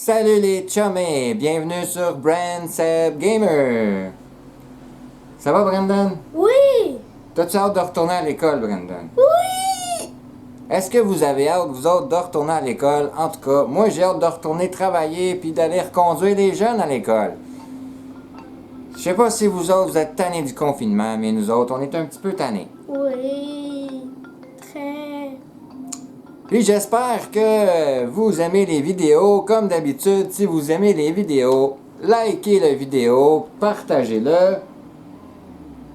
Salut les chummies, bienvenue sur Brand Seb Gamer. Ça va Brandon? Oui! T'as-tu hâte de retourner à l'école, Brandon? Oui! Est-ce que vous avez hâte, vous autres, de retourner à l'école? En tout cas, moi j'ai hâte de retourner travailler puis d'aller reconduire les jeunes à l'école. Je sais pas si vous autres, vous êtes tannés du confinement, mais nous autres, on est un petit peu tannés. Oui! Très. Puis j'espère que vous aimez les vidéos. Comme d'habitude, si vous aimez les vidéos, likez la vidéo, partagez-le.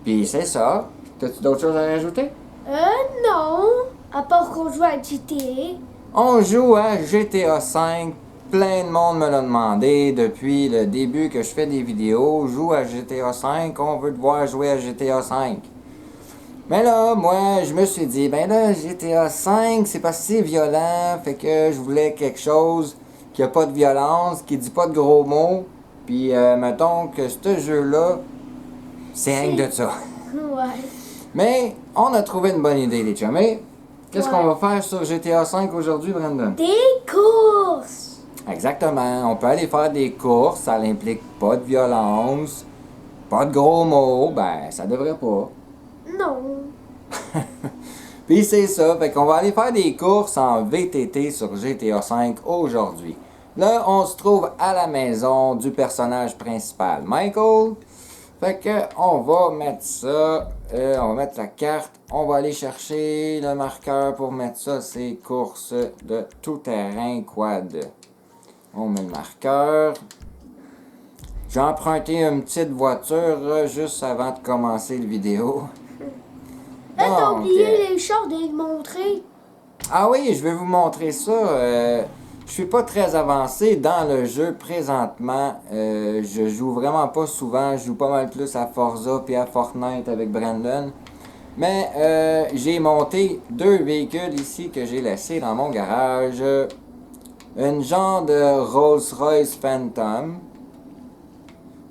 Puis c'est ça. T'as-tu d'autres choses à rajouter? Non! À part qu'on joue à GTA. On joue à GTA V. Plein de monde me l'a demandé depuis le début que je fais des vidéos. Joue à GTA V, on veut te voir jouer à GTA V. Mais là, moi, je me suis dit, ben là, GTA V, c'est pas si violent, fait que je voulais quelque chose qui a pas de violence, qui dit pas de gros mots. Puis, mettons que ce jeu-là, c'est rien que de ça. Ouais. Mais, on a trouvé une bonne idée, les chumés. Qu'est-ce Ouais. qu'on va faire sur GTA V aujourd'hui, Brandon? Des courses! Exactement. On peut aller faire des courses, ça n'implique pas de violence, pas de gros mots, ben, ça devrait pas. Non. Puis c'est ça, fait qu'on va aller faire des courses en VTT sur GTA V aujourd'hui. Là, on se trouve à la maison du personnage principal, Michael. Fait que on va mettre ça, on va mettre la carte, on va aller chercher le marqueur pour mettre ça, c'est courses de tout-terrain quad. On met le marqueur. J'ai emprunté une petite voiture juste avant de commencer la vidéo. T'as Donc, oublié les chars de les montrer? Ah oui, je vais vous montrer ça. Je suis pas très avancé dans le jeu présentement. Je joue vraiment pas souvent. Je joue pas mal plus à Forza puis à Fortnite avec Brandon. Mais j'ai monté deux véhicules ici que j'ai laissés dans mon garage. Une genre de Rolls-Royce Phantom.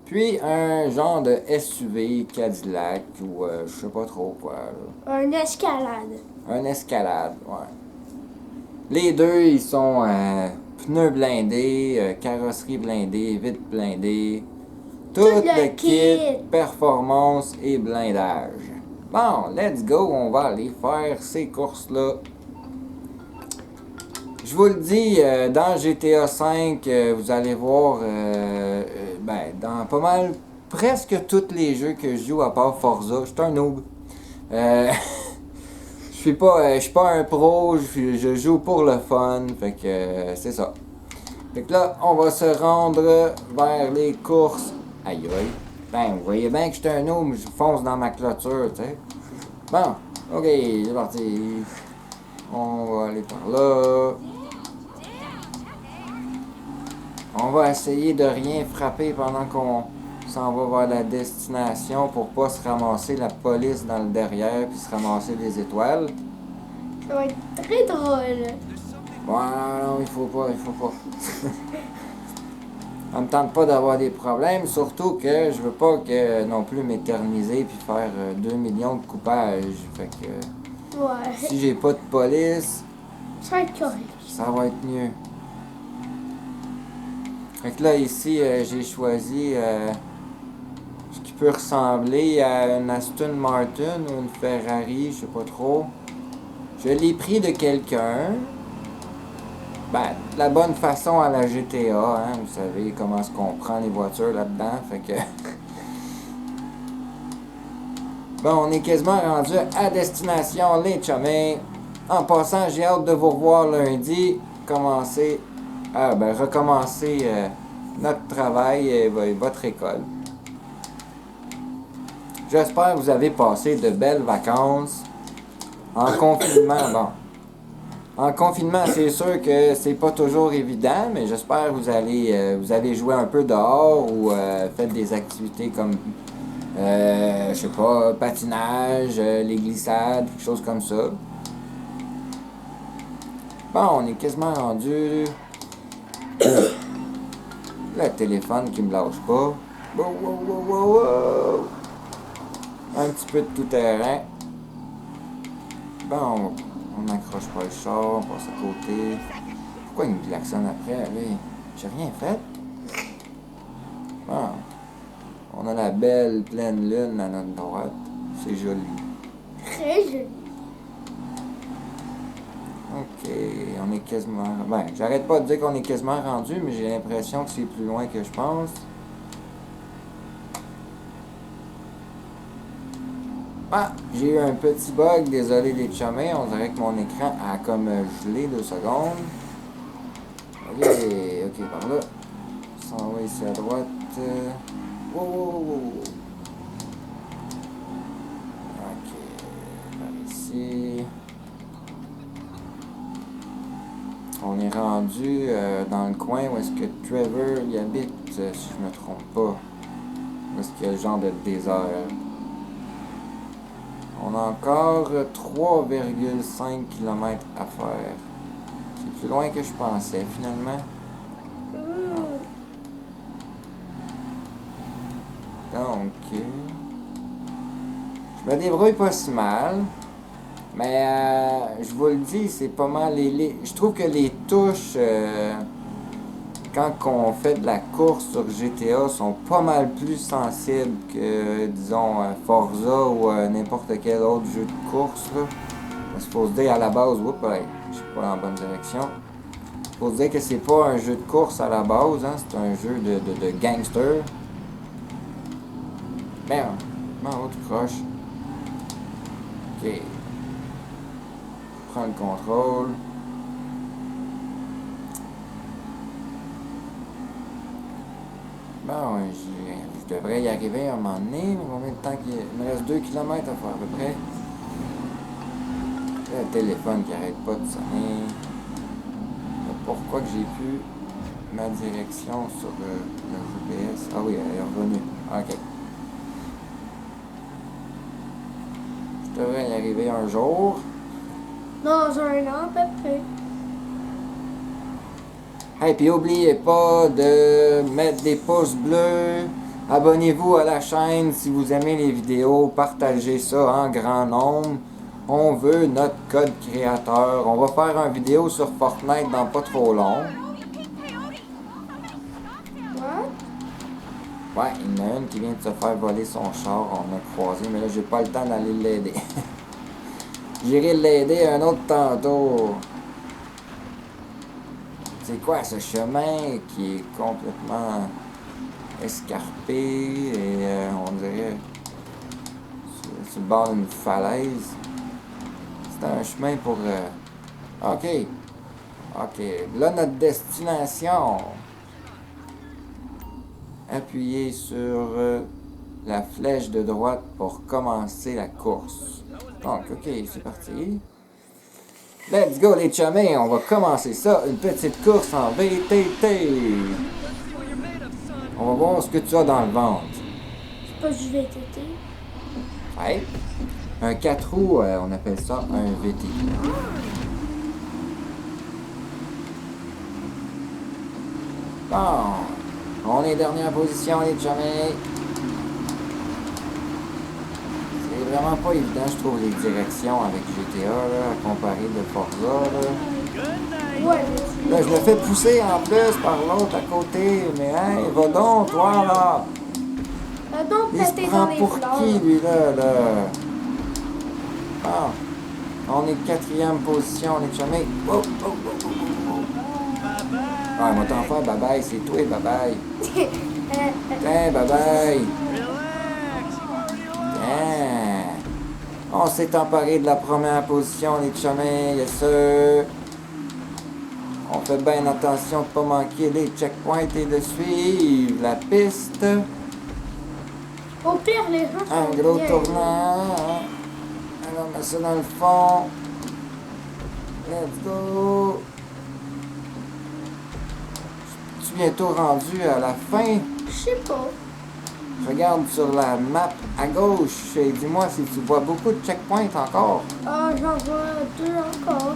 Puis un genre de SUV Cadillac ou je sais pas trop quoi. Là. Un escalade. Un Escalade, ouais. Les deux, ils sont pneus blindés, carrosserie blindée, vitres blindées. Tout le kit, performance et blindage. Bon, let's go, on va aller faire ces courses-là. Je vous le dis, dans GTA V, vous allez voir, ben, dans pas mal, presque tous les jeux que je joue à part Forza, je suis un noob. Je suis pas un pro, je joue pour le fun, fait que c'est ça. Fait que là, on va se rendre vers les courses. Aïe aïe. Ben, vous voyez bien que je suis un noob, je fonce dans ma clôture, tu sais. Bon, ok, c'est parti. On va aller par là. On va essayer de rien frapper pendant qu'on s'en va vers la destination pour pas se ramasser la police dans le derrière puis se ramasser des étoiles. Ça va être très drôle. Bon, non, il faut pas. Ça me tente pas d'avoir des problèmes, surtout que je veux pas que non plus m'éterniser puis faire 2 millions de coupages. Fait que Ouais. si j'ai pas de police, Ça va être correct. ça va être mieux. Fait que là, ici, j'ai choisi ce qui peut ressembler à une Aston Martin ou une Ferrari, je sais pas trop. Je l'ai pris de quelqu'un. Ben, de la bonne façon à la GTA, hein, vous savez comment est-ce qu'on prend les voitures là-dedans, fait que... Bon, on est quasiment rendu à destination, les chumés. En passant, j'ai hâte de vous revoir lundi, recommencer notre travail et votre école. J'espère que vous avez passé de belles vacances. En confinement, bon. En confinement, c'est sûr que c'est pas toujours évident, mais j'espère que vous allez jouer un peu dehors ou faites des activités comme, je sais pas, patinage, les glissades, quelque chose comme ça. Bon, on est quasiment rendu. Le téléphone qui me lâche pas. Wow. Un petit peu de tout terrain. Bon, on n'accroche pas le char, on passe à côté. Pourquoi il me klaxonne après, lui? J'ai rien fait. Ah. On a la belle pleine lune à notre droite. C'est joli. Très joli. Ok, on est quasiment... Ben, j'arrête pas de dire qu'on est quasiment rendu, mais j'ai l'impression que c'est plus loin que je pense. Ah, j'ai eu un petit bug, désolé les chumés, on dirait que mon écran a comme gelé 2 secondes. Ok, ok, par là. Ça va ici à droite. Wow, wow, wow, wow. Ok, par ici. On est rendu dans le coin où est-ce que Trevor y habite, si je me trompe pas. Où est-ce qu'il y a le genre de désert. On a encore 3,5 km à faire. C'est plus loin que je pensais, finalement. Donc, je me débrouille pas si mal. Mais je vous le dis, c'est pas mal. Je trouve que les touches, quand on fait de la course sur GTA, sont pas mal plus sensibles que, disons, Forza ou n'importe quel autre jeu de course. Il faut se dire à la base, oups, ouais, je suis pas dans la bonne direction. Il faut se dire que c'est pas un jeu de course à la base, hein, c'est un jeu de gangster. Merde, m'en tu croche. Ok. Prends le contrôle. Bon, je devrais y arriver à un moment donné. Combien de temps il me reste 2 km à faire à peu près. Le téléphone qui arrête pas de sonner. Pourquoi que j'ai plus ma direction sur le GPS? Ah oui, elle est revenue. Ok. Je devrais y arriver un jour. Dans un an, à peu près. Et puis n'oubliez pas de mettre des pouces bleus. Abonnez-vous à la chaîne si vous aimez les vidéos. Partagez ça en grand nombre. On veut notre code créateur. On va faire une vidéo sur Fortnite dans pas trop long. What? Ouais, il y en a une qui vient de se faire voler son char. On a croisé, mais là j'ai pas le temps d'aller l'aider. J'irai l'aider un autre tantôt. C'est quoi ce chemin qui est complètement escarpé et on dirait sur le bord d'une falaise? C'est un chemin pour... Ok. Ok. Là, notre destination. Appuyez sur la flèche de droite pour commencer la course. Donc, ok, c'est parti. Let's go les chumés, on va commencer ça, une petite course en VTT. On va voir ce que tu as dans le ventre. C'est pas du VTT. Ouais. Un 4 roues, on appelle ça un VTT. Bon, on est dernière position les chumés. C'est vraiment pas évident, je trouve, les directions avec GTA, là, à comparer de Forza, là. Ouais, Là, je me fais pousser en plus par l'autre à côté, mais hey, va donc, toi, là! va donc Il se péter prend dans les pour fleurs. qui, lui, là? Ah, on est 4e position, les chumés. Oh, oh, oh, oh, oh. Ah, moi, t'en faire, bye-bye, c'est toi, bye-bye. Tiens, bye-bye. Tiens. On s'est emparé de la première position, les chumés, yes sir. On fait bien attention de ne pas manquer les checkpoints et de suivre la piste. Au pire, les gens sont Un gros bien. tournant. Alors, on met ça dans le fond. Let's go. Je suis bientôt rendu à la fin. Je sais pas. Regarde sur la map à gauche et dis-moi si tu vois beaucoup de checkpoints encore. Ah, j'en vois 2 encore.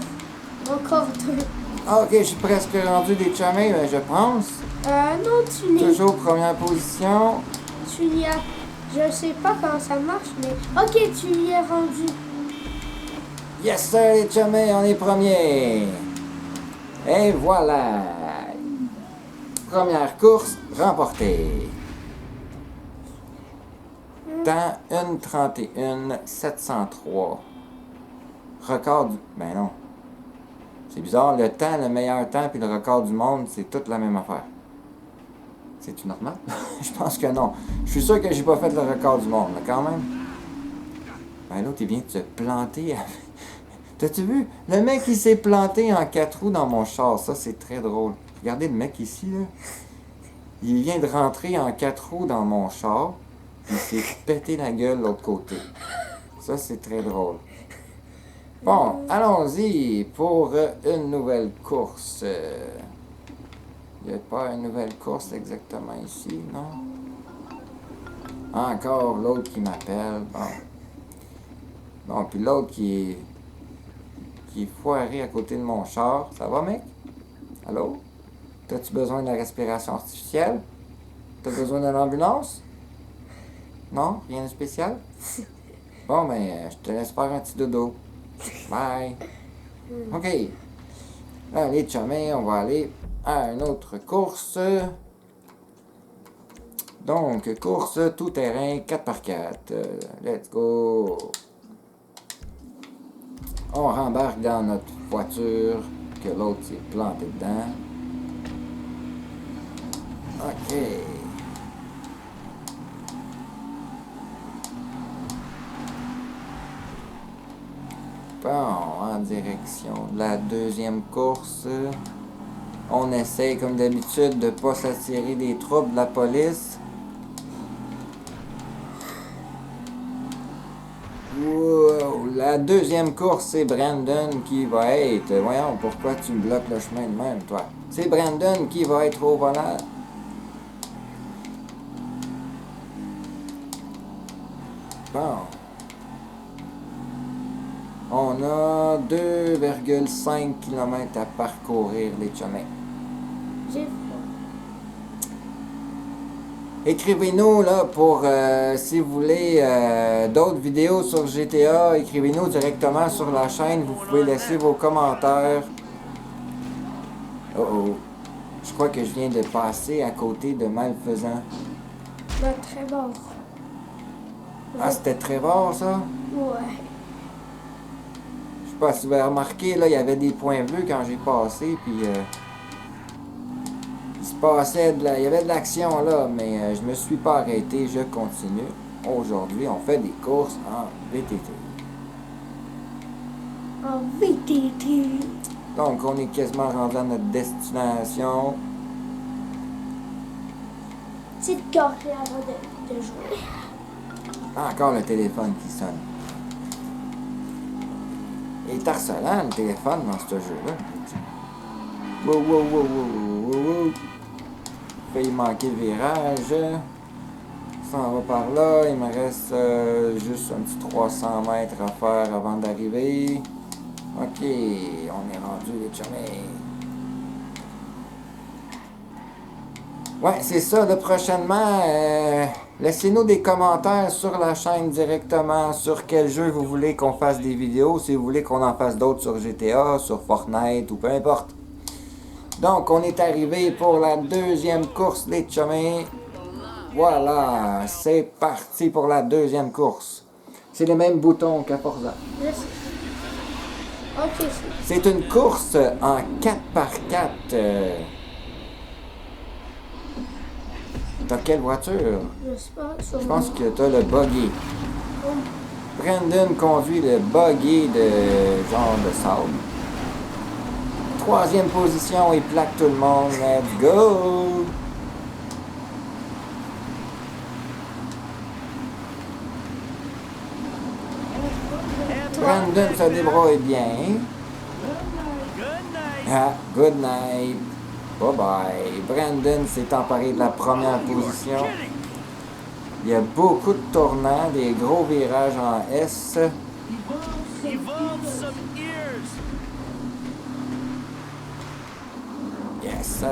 Encore 2. Ah, ok, je suis presque rendu des chumés, mais je pense. Non, tu n'y Toujours première position. tu y as. Je sais pas comment ça marche, mais. Ok, tu y es rendu. Yes sir, les chumés, on est premiers. Et voilà. Première course remportée. Temps 1:31,703. Record du... Ben non. C'est bizarre, le temps, le meilleur temps puis le record du monde, c'est toute la même affaire. C'est-tu normal? Je pense que non. Je suis sûr que j'ai pas fait le record du monde, là, quand même. Ben l'autre, il vient de se planter. T'as-tu vu? Le mec, il s'est planté en 4 roues dans mon char. Ça, c'est très drôle. Regardez le mec ici, là. Il vient de rentrer en 4 roues dans mon char. Il s'est pété la gueule de l'autre côté. Ça, c'est très drôle. Bon, allons-y pour une nouvelle course. Il n'y a pas une nouvelle course exactement ici, non? Encore l'autre qui m'appelle. Bon, puis l'autre qui est foiré à côté de mon char. Ça va, mec? Allô? T'as-tu besoin de la respiration artificielle? T'as besoin d'une ambulance? Non? Rien de spécial? Bon, ben, je te laisse faire un petit dodo. Bye. OK. Allez, chumé, on va aller à une autre course. Donc, course tout-terrain 4x4. Let's go. On rembarque dans notre voiture que l'autre s'est planté dedans. OK. Bon, en direction de la deuxième course. On essaye, comme d'habitude, de ne pas s'attirer des troubles de la police. Wow, la deuxième course, c'est Brandon qui va être... Voyons, pourquoi tu me bloques le chemin de même, toi? C'est Brandon qui va être au volant. Bon. On a 2,5 km à parcourir, les chemins. J'ai froid. Écrivez-nous là pour si vous voulez d'autres vidéos sur GTA, écrivez-nous directement sur la chaîne, vous pouvez laisser vos commentaires. Oh oh, je crois que je viens de passer à côté de malfaisants. Bah, très bon. Ah, c'était Trevor ça? Ouais. Je sais pas si vous avez remarqué, là, il y avait des points bleus quand j'ai passé, puis il se passait il y avait de l'action là, mais je me suis pas arrêté, je continue. Aujourd'hui, on fait des courses en VTT. En VTT. Donc, on est quasiment rendu à notre destination. Petite carrée avant de jouer. Encore le téléphone qui sonne. Il est harcelant le téléphone dans ce jeu-là. Wow, wow, wow, wow, wow, wow. Failli manquer le virage. Ça en va par là. Il me reste juste un petit 300 mètres à faire avant d'arriver. Ok, on est rendu les chumés. Ouais, c'est ça. Là, prochainement, laissez-nous des commentaires sur la chaîne directement sur quel jeu vous voulez qu'on fasse des vidéos. Si vous voulez qu'on en fasse d'autres sur GTA, sur Fortnite ou peu importe. Donc, on est arrivé pour la deuxième course, les chumés. Voilà, c'est parti pour la deuxième course. C'est les mêmes boutons qu'à Forza. Je sais. Ok, C'est une course en 4x4. T'as quelle voiture? je sais pas. Sur Je pense que t'as le buggy. Brandon conduit le buggy de genre de sable. Troisième position, il plaque tout le monde. Let's go! Brandon se débrouille bien. Ah, good night. Bye bye. Brandon s'est emparé de la première position. Il y a beaucoup de tournants, des gros virages en S. Yes, sir.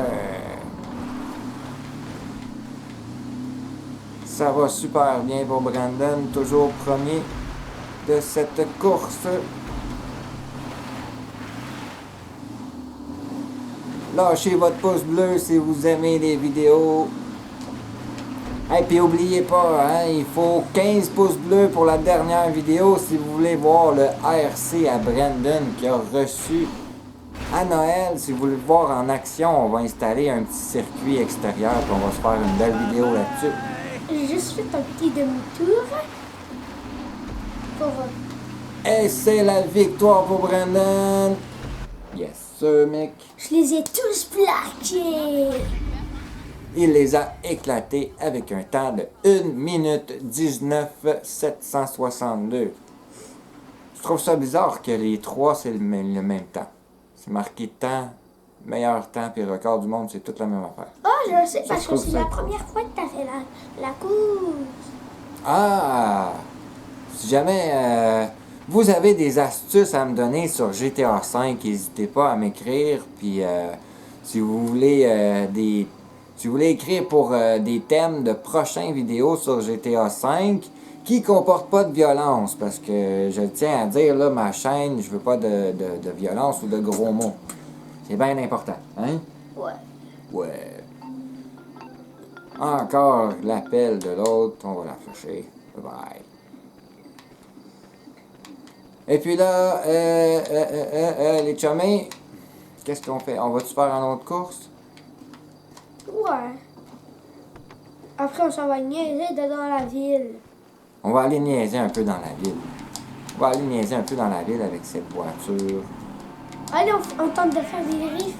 Ça va super bien pour Brandon, toujours premier de cette course. Lâchez votre pouce bleu si vous aimez les vidéos. Et puis oubliez pas, hein, il faut 15 pouces bleus pour la dernière vidéo si vous voulez voir le ARC à Brandon qui a reçu à Noël. Si vous voulez le voir en action, on va installer un petit circuit extérieur et on va se faire une belle vidéo là-dessus. J'ai juste fait un petit demi-tour. Pour... Et c'est la victoire pour Brandon. Yes, sir, mec. Je les ai tous plaqués. Il les a éclatés avec un temps de 1 minute 19 762. Je trouve ça bizarre que les trois, c'est le même temps. C'est marqué temps, meilleur temps, puis record du monde, c'est toute la même affaire. Oh, je sais, Je parce que trouve c'est ça la cool. première fois que t'as fait la course. Ah! Si jamais vous avez des astuces à me donner sur GTA V, n'hésitez pas à m'écrire. Puis si vous voulez si vous voulez écrire pour des thèmes de prochaines vidéos sur GTA V qui comportent pas de violence, parce que je tiens à dire là, ma chaîne, je veux pas de violence ou de gros mots. C'est bien important, hein? Ouais. Ouais. Encore l'appel de l'autre, on va la flasher. Bye bye. Et puis là, les chummés, qu'est-ce qu'on fait? On va-tu faire une autre course? Ouais. Après, on s'en va niaiser dans la ville. On va aller niaiser un peu dans la ville. On va aller niaiser un peu dans la ville avec cette voiture. Allez, on tente de faire des riffs.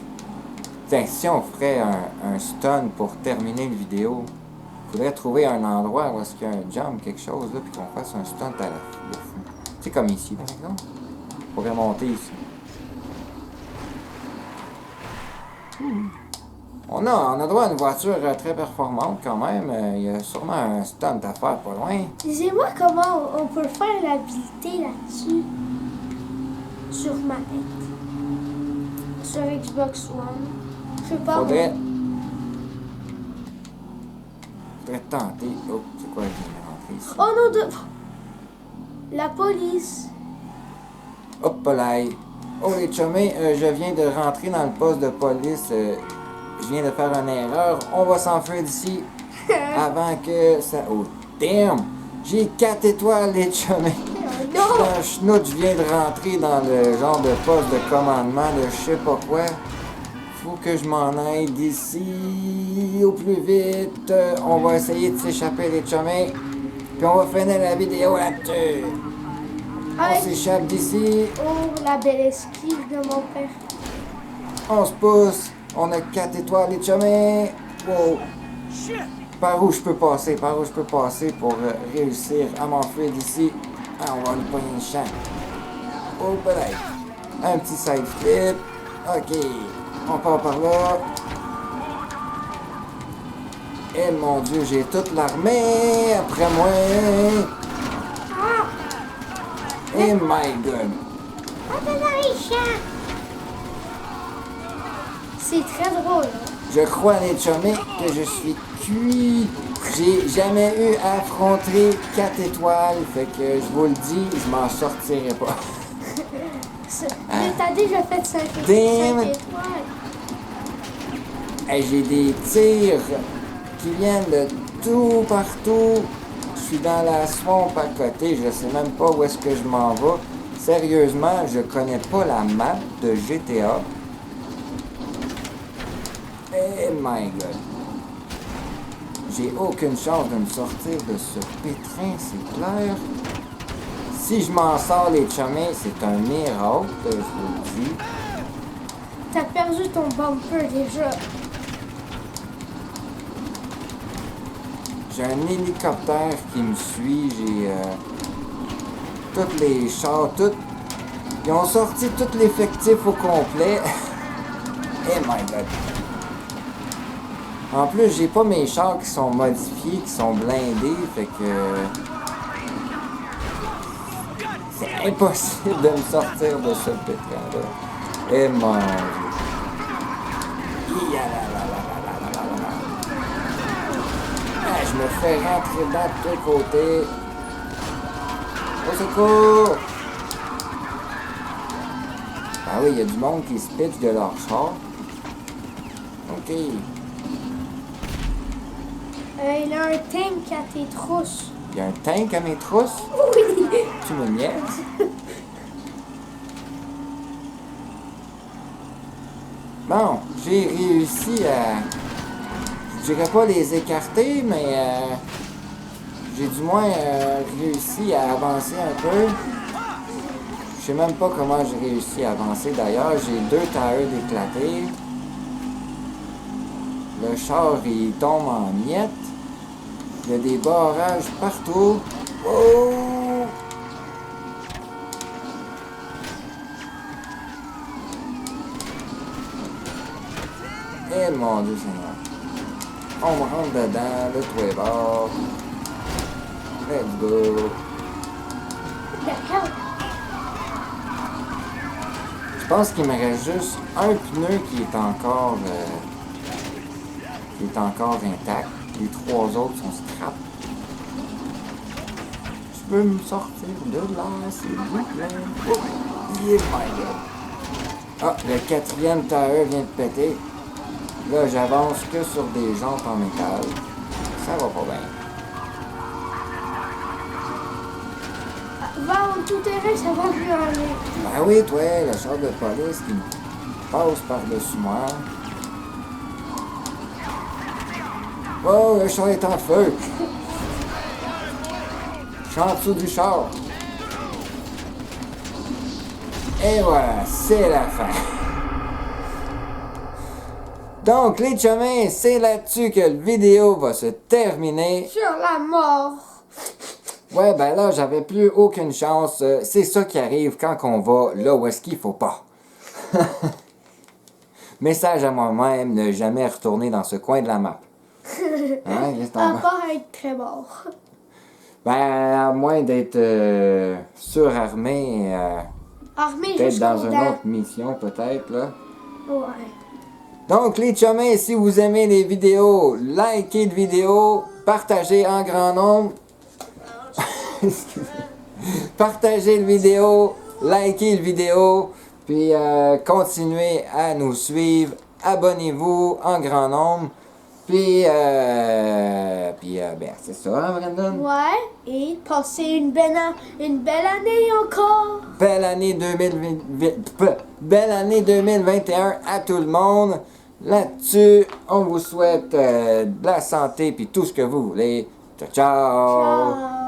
Tiens, si on ferait un stun pour terminer la vidéo, il faudrait trouver un endroit où est-ce qu'il y a un jump, quelque chose, là, puis qu'on fasse un stunt à la fou. C'est comme ici, par exemple. On pourrait monter ici. On a droit à une voiture très performante quand même. Il y a sûrement un stunt à faire pas loin. Disez-moi comment on peut faire l'habilité là-dessus. Sur ma tête. Sur Xbox One. Je sais pas. Faudrait tenter. Oh, c'est quoi, je viens de rentrer ici? Oh non, de... La police. Hop là. Oh les chummés, je viens de rentrer dans le poste de police. Je viens de faire une erreur. On va s'enfuir d'ici avant que ça... Oh, damn! J'ai 4 étoiles, les chummés. Non! Un schnout, je viens de rentrer dans le genre de poste de commandement de je sais pas quoi. Faut que je m'en aille d'ici au plus vite. On va essayer de s'échapper, les chummés. Puis on va finir la vidéo là-dessus. On Avec... s'échappe d'ici. Oh, la belle esquive de mon père. On se pousse. On a 4 étoiles, les chummés. Wow. Par où je peux passer? Par où je peux passer pour réussir à m'enfuir d'ici? Ah, on va aller pogner une champ. Oh, peut-être. Un petit side flip. OK. On part par là. Et mon Dieu, j'ai toute l'armée après moi. Et my God. On est dans les champs. C'est très drôle. Hein? Je crois, les chummés, que je suis cuit. J'ai jamais eu à affronter 4 étoiles. Fait que je vous le dis, je m'en sortirai pas. Mais t'as déjà fait 5 Damn. étoiles. Hey, j'ai des tirs qui viennent de tout partout. Je suis dans la swamp à côté. Je sais même pas où est-ce que je m'en vais. Sérieusement, je connais pas la map de GTA. Eh my God. J'ai aucune chance de me sortir de ce pétrin, c'est clair. Si je m'en sors, les chummés, c'est un miracle, je vous le dis. T'as perdu ton bumper déjà. J'ai un hélicoptère qui me suit, j'ai tous les chars, ils ont sorti tout l'effectif au complet. Eh my God. En plus, j'ai pas mes chars qui sont modifiés, qui sont blindés, fait que... C'est impossible de me sortir de ce pétrin-là. Eh mon Dieu. Ah, je me fais rentrer dedans de tous les côtés. Au secours! Ah oui, il y a du monde qui se pitch de leur char. Ok. Il a un tank à tes trousses. Il y a un tank à mes trousses? Oui. Tu me niaises? Bon, j'ai réussi à... Je dirais pas les écarter, mais j'ai du moins réussi à avancer un peu. Je sais même pas comment j'ai réussi à avancer d'ailleurs. J'ai 2 tailleurs d'éclater. Le char, il tombe en miettes. Il y a des barrages partout. Oh! Eh mon Dieu Seigneur. On me rentre dedans, le toit est bord. Let's go. D'accord. Je pense qu'il me reste juste un pneu qui est encore intact. Les 3 autres sont scrap. Je peux me sortir de là, s'il vous plaît. Oh, yeah, my God. Ah, le 4e tailleur vient de péter. Là, j'avance que sur des jantes en métal. Ça va pas bien. Va en tout terrain, ça va mieux aller. Ben oui, toi, le char de police qui passe par-dessus moi. Oh, le char est en feu. Je suis en dessous du char. Et voilà, c'est la fin. Donc, les chumins, c'est là-dessus que la vidéo va se terminer. Sur la mort. Ouais, ben là, j'avais plus aucune chance. C'est ça qui arrive quand on va là où est-ce qu'il faut pas. Message à moi-même, ne jamais retourner dans ce coin de la map. Hein, qu'est-ce que t'en À penses? part être très mort. Ben, à moins d'être surarmé, Armé peut-être jusqu'aux dans une dents. autre mission, peut-être, là. Ouais. Donc, les chumins, si vous aimez les vidéos, likez la vidéo, partagez en grand nombre. Excusez. Partagez la vidéo, likez la vidéo, puis continuez à nous suivre. Abonnez-vous en grand nombre. Puis ben, c'est ça, hein, Brandon? Ouais. Et passez une belle année encore. Belle année belle année 2021 à tout le monde. Là-dessus, on vous souhaite de la santé puis tout ce que vous voulez. Ciao, ciao! Ciao.